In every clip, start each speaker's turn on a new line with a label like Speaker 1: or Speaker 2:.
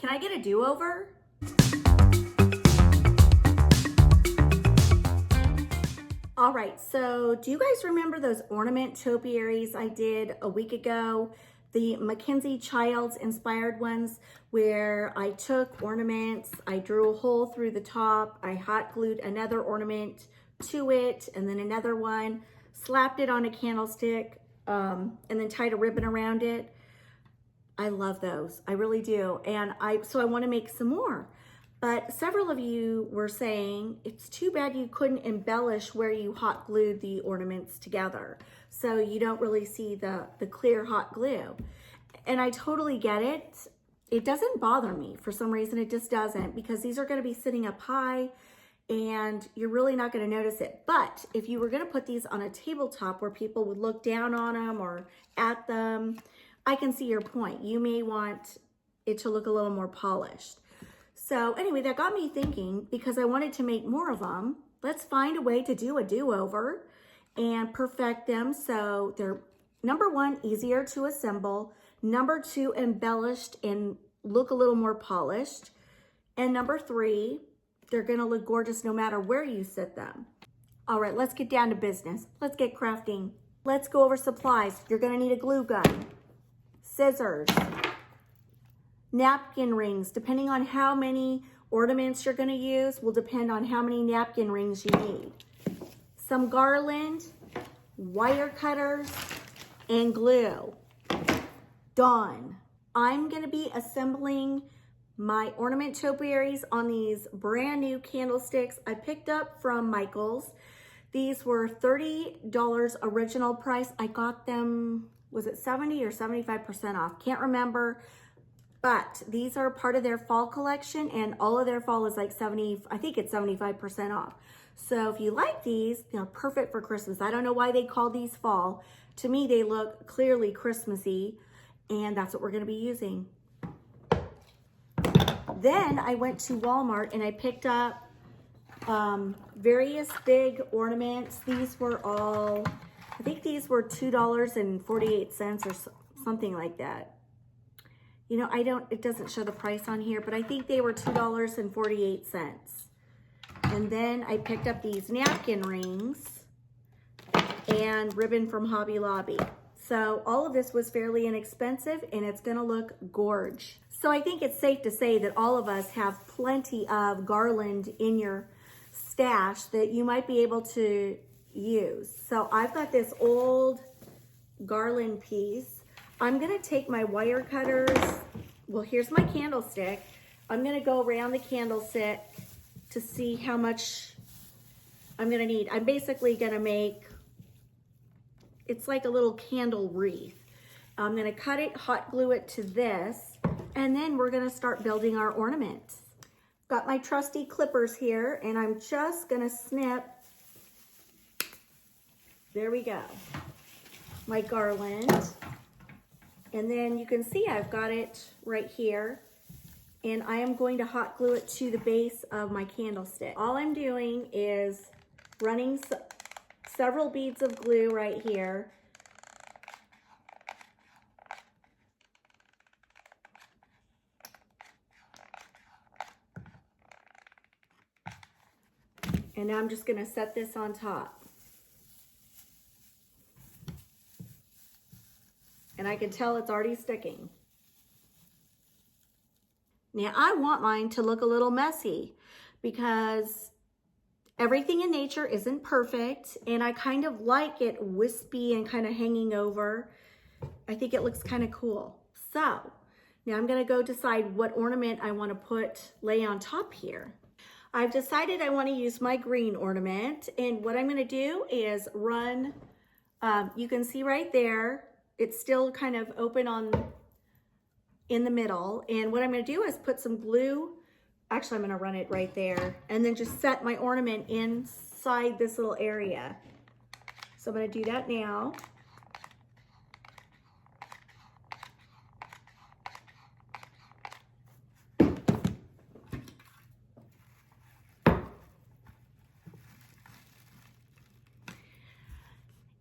Speaker 1: Can I get a do-over? All right, so do you guys remember those ornament topiaries I did a week ago? The MacKenzie-Childs inspired ones where I took ornaments, I drew a hole through the top, I hot glued another ornament to it, and then another one, slapped it on a candlestick, and then tied a ribbon around it. I love those, I really do. And so I want to make some more. But several of you were saying it's too bad you couldn't embellish where you hot glued the ornaments together, so you don't really see the clear hot glue. And I totally get it. It doesn't bother me. For some reason, it just doesn't, because these are going to be sitting up high and you're really not going to notice it. But if you were going to put these on a tabletop where people would look down on them or at them, I can see your point. You may want it to look a little more polished. So anyway, that got me thinking, because I wanted to make more of them. Let's find a way to do a do-over and perfect them so they're, number one, easier to assemble, number two, embellished and look a little more polished, and number three, they're gonna look gorgeous no matter where you sit them. All right, let's get down to business. Let's get crafting. Let's go over supplies. You're gonna need a glue gun, scissors, napkin rings. Depending on how many ornaments you're going to use will depend on how many napkin rings you need. Some garland, wire cutters, and glue. Done. I'm going to be assembling my ornament topiaries on these brand new candlesticks I picked up from Michael's. These were $30 original price. I got them, was it 70 or 75% off? Can't remember. But these are part of their fall collection, and all of their fall is like 70, I think it's 75% off. So if you like these, they're perfect for Christmas. I don't know why they call these fall. To me, they look clearly Christmassy, and that's what we're gonna be using. Then I went to Walmart and I picked up various big ornaments. These were all, I think these were $2.48 or something like that. You know, it doesn't show the price on here, but I think they were $2.48. And then I picked up these napkin rings and ribbon from Hobby Lobby. So all of this was fairly inexpensive, and it's gonna look gorge. So I think it's safe to say that all of us have plenty of garland in your stash that you might be able to use. So I've got this old garland piece. I'm gonna take my wire cutters. Well, here's my candlestick. I'm gonna go around the candlestick to see how much I'm gonna need. I'm basically gonna make, it's like a little candle wreath. I'm gonna cut it, hot glue it to this, and then we're gonna start building our ornaments. Got my trusty clippers here, and I'm just gonna snip, there we go, my garland. And then you can see I've got it right here, and I am going to hot glue it to the base of my candlestick. All I'm doing is running several beads of glue right here. And now I'm just gonna set this on top. And I can tell it's already sticking. Now I want mine to look a little messy because everything in nature isn't perfect, and I kind of like it wispy and kind of hanging over. I think it looks kind of cool. So now I'm gonna go decide what ornament I want to lay on top here. I've decided I want to use my green ornament, and what I'm gonna do is run, you can see right there, it's still kind of open in the middle. And what I'm gonna do is put some glue, actually I'm gonna run it right there, and then just set my ornament inside this little area. So I'm gonna do that now.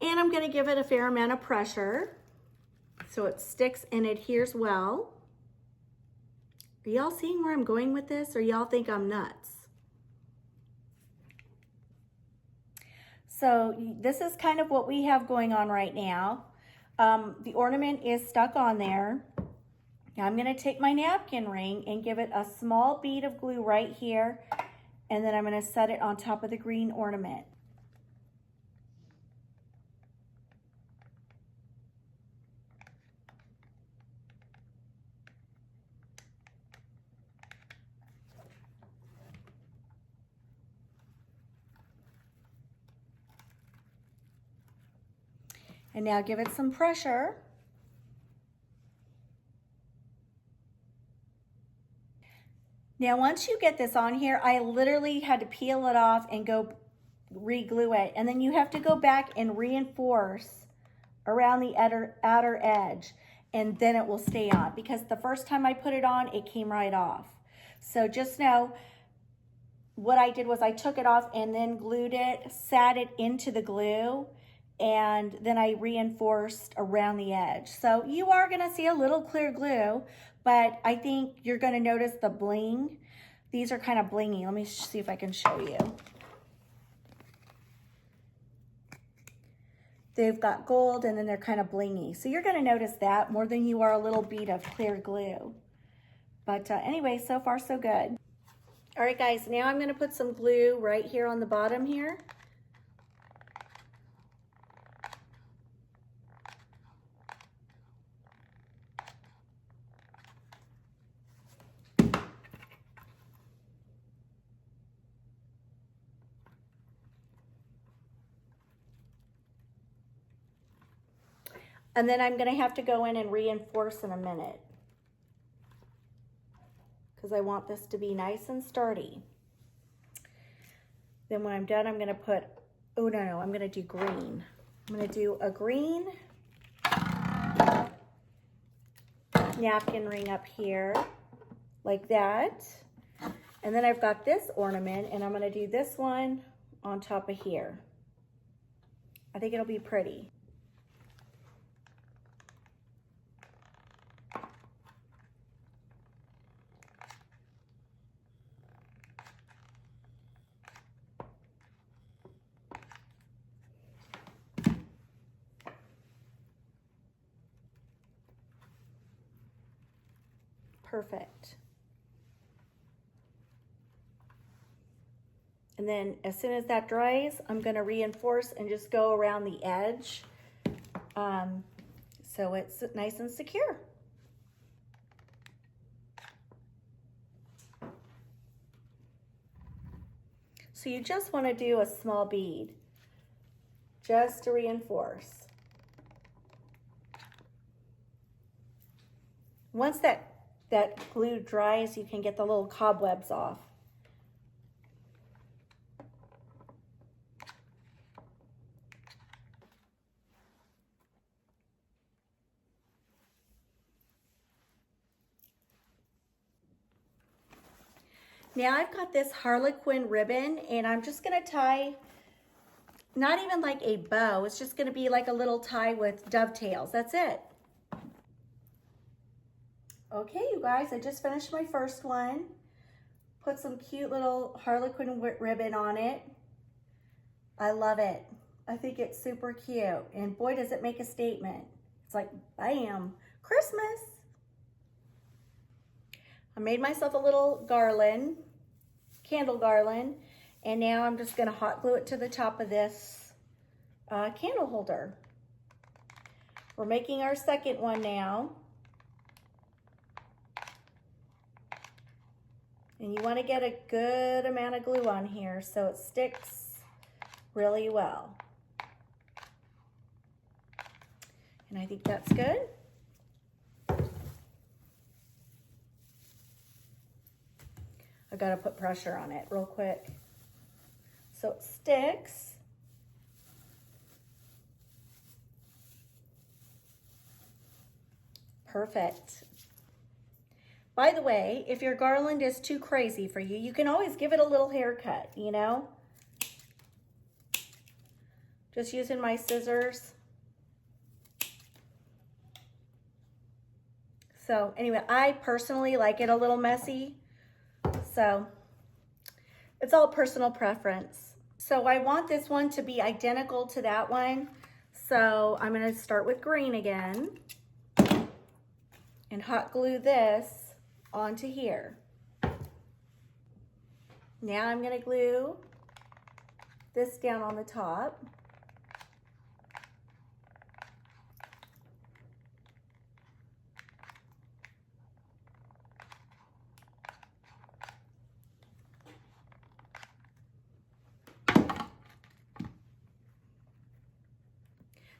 Speaker 1: And I'm gonna give it a fair amount of pressure so it sticks and adheres well. Are y'all seeing where I'm going with this, or y'all think I'm nuts? So this is kind of what we have going on right now. The ornament is stuck on there. Now I'm going to take my napkin ring and give it a small bead of glue right here, and then I'm going to set it on top of the green ornament. And now give it some pressure. Now once you get this on here, I literally had to peel it off and go re-glue it. And then you have to go back and reinforce around the outer edge, and then it will stay on, because the first time I put it on, it came right off. So just know what I did was I took it off and then glued it, sat it into the glue, and then I reinforced around the edge. So you are gonna see a little clear glue, but I think you're gonna notice the bling. These are kind of blingy. Let me see if I can show you. They've got gold and then they're kind of blingy. So you're gonna notice that more than you are a little bead of clear glue. But anyway, so far so good. All right guys, now I'm gonna put some glue right here on the bottom here. And then I'm gonna have to go in and reinforce in a minute, because I want this to be nice and sturdy. Then when I'm done, I'm gonna put, oh no, I'm gonna do green. I'm gonna do a green napkin ring up here, like that. And then I've got this ornament, and I'm gonna do this one on top of here. I think it'll be pretty. Perfect. And then as soon as that dries, I'm gonna reinforce and just go around the edge so it's nice and secure. So you just wanna do a small bead just to reinforce. Once that glue dries, you can get the little cobwebs off. Now I've got this Harlequin ribbon, and I'm just gonna tie, not even like a bow, it's just gonna be like a little tie with dovetails, that's it. Okay, you guys, I just finished my first one. Put some cute little Harlequin ribbon on it. I love it. I think it's super cute. And boy, does it make a statement. It's like, bam, Christmas. I made myself a little garland, candle garland, and now I'm just gonna hot glue it to the top of this candle holder. We're making our second one now. And you want to get a good amount of glue on here so it sticks really well. And I think that's good. I got to put pressure on it real quick so it sticks. Perfect. By the way, if your garland is too crazy for you, you can always give it a little haircut, you know? Just using my scissors. So anyway, I personally like it a little messy. So it's all personal preference. So I want this one to be identical to that one. So I'm gonna start with green again and hot glue this onto here. Now I'm gonna glue this down on the top.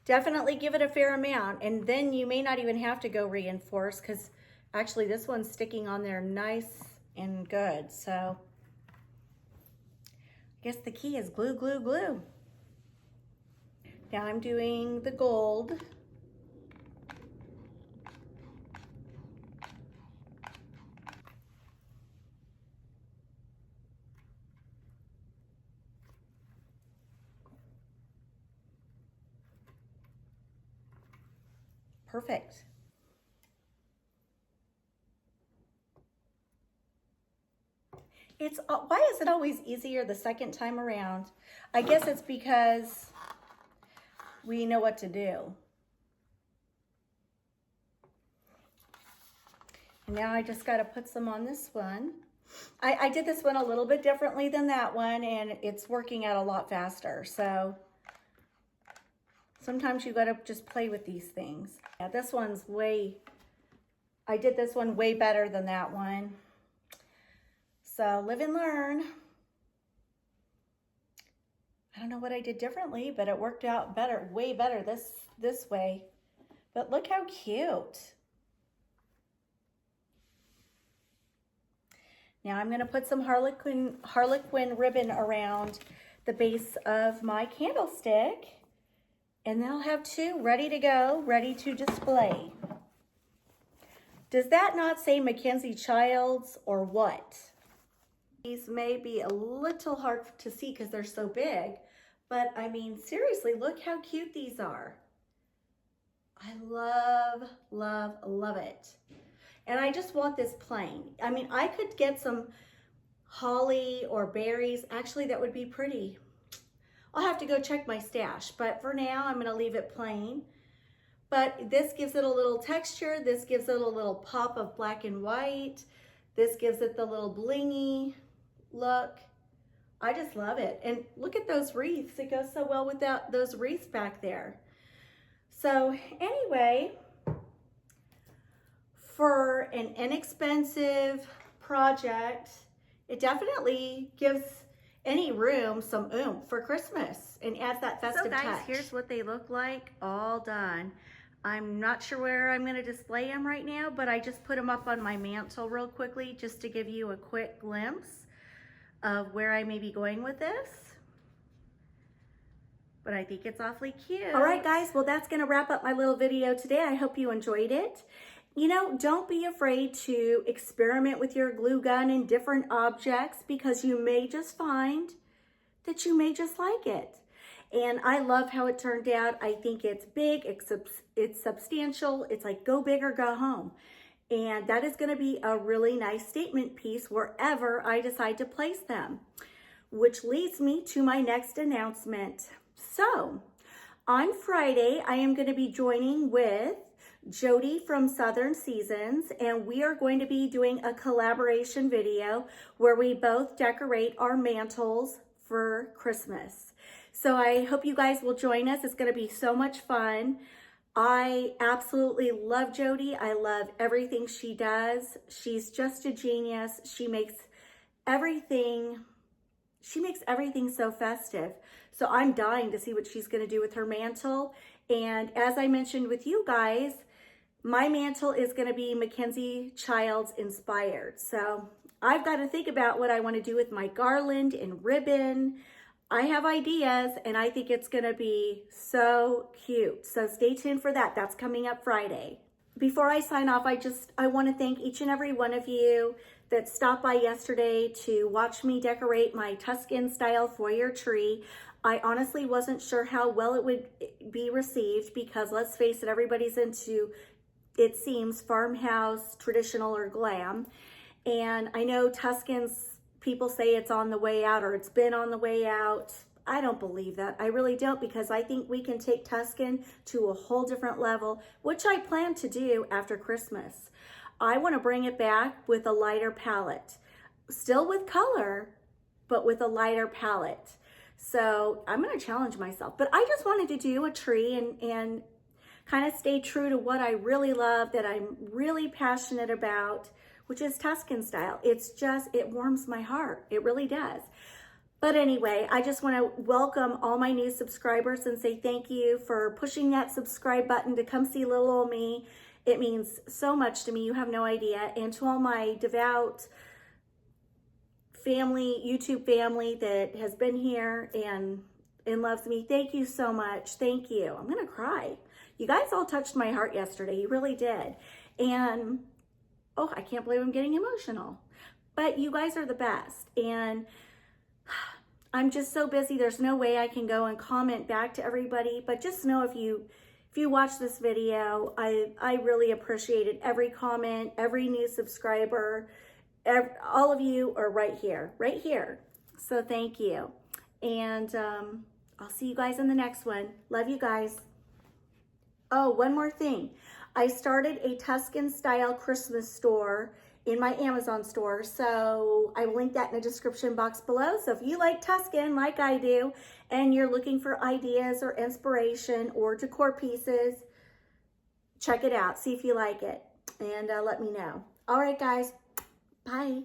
Speaker 1: Definitely give it a fair amount, and then you may not even have to go reinforce, because actually this one's sticking on there nice and good. So I guess the key is glue, glue, glue. Now I'm doing the gold. Perfect. Why is it always easier the second time around? I guess it's because we know what to do. And now I just got to put some on this one. I did this one a little bit differently than that one, and it's working out a lot faster. So sometimes you got to just play with these things. Yeah, this one's I did this one way better than that one. So live and learn. I don't know what I did differently, but it worked out better, way better this way. But look how cute. Now I'm going to put some Harlequin ribbon around the base of my candlestick, and then I'll have two ready to go, ready to display. Does that not say MacKenzie-Childs or what? These may be a little hard to see because they're so big, but I mean, seriously, look how cute these are. I love, love, love it. And I just want this plain. I mean, I could get some holly or berries. Actually, that would be pretty. I'll have to go check my stash, but for now, I'm gonna leave it plain. But this gives it a little texture. This gives it a little pop of black and white. This gives it the little blingy look. I just love it. And look at those wreaths. It goes so well with those wreaths back there. So anyway, for an inexpensive project, it definitely gives any room some oomph for Christmas and adds that festive touch. So guys, here's what they look like all done. I'm not sure where I'm going to display them right now, but I just put them up on my mantle real quickly just to give you a quick glimpse of where I may be going with this. But I think it's awfully cute. All right, guys. Well, that's going to wrap up my little video today. I hope you enjoyed it. You know, don't be afraid to experiment with your glue gun and different objects, because you may just find that you may just like it. And I love how it turned out. I think it's big, it's substantial. It's like go big or go home. And that is going to be a really nice statement piece wherever I decide to place them. Which leads me to my next announcement. So, on Friday, I am going to be joining with Jody from Southern Seasons, and we are going to be doing a collaboration video where we both decorate our mantles for Christmas. So I hope you guys will join us. It's going to be so much fun. I absolutely love Jody. I love everything she does. She's just a genius. She makes everything so festive. So I'm dying to see what she's going to do with her mantle. And as I mentioned with you guys, my mantle is going to be MacKenzie-Childs inspired. So I've got to think about what I want to do with my garland and ribbon. I have ideas, and I think it's going to be so cute. So stay tuned for that. That's coming up Friday. Before I sign off, I want to thank each and every one of you that stopped by yesterday to watch me decorate my Tuscan style foyer tree. I honestly wasn't sure how well it would be received because, let's face it, everybody's into it seems, farmhouse, traditional, or glam. And I know Tuscan's, people say it's on the way out or it's been on the way out. I don't believe that. I really don't, because I think we can take Tuscan to a whole different level, which I plan to do after Christmas. I want to bring it back with a lighter palette, still with color, but with a lighter palette. So I'm going to challenge myself, but I just wanted to do a tree and kind of stay true to what I really love, that I'm really passionate about, which is Tuscan style. It's just, it warms my heart. It really does. But anyway, I just want to welcome all my new subscribers and say thank you for pushing that subscribe button to come see little old me. It means so much to me. You have no idea. And to all my devout family, YouTube family that has been here and loves me, thank you so much. Thank you. I'm going to cry. You guys all touched my heart yesterday. You really did. And oh, I can't believe I'm getting emotional. But you guys are the best. And I'm just so busy. There's no way I can go and comment back to everybody. But just know if you watch this video, I really appreciated every comment, every new subscriber. All of you are right here. So thank you. And I'll see you guys in the next one. Love you guys. Oh, one more thing. I started a Tuscan style Christmas store in my Amazon store. So I will link that in the description box below. So if you like Tuscan like I do, and you're looking for ideas or inspiration or decor pieces, check it out. See if you like it and let me know. All right, guys. Bye.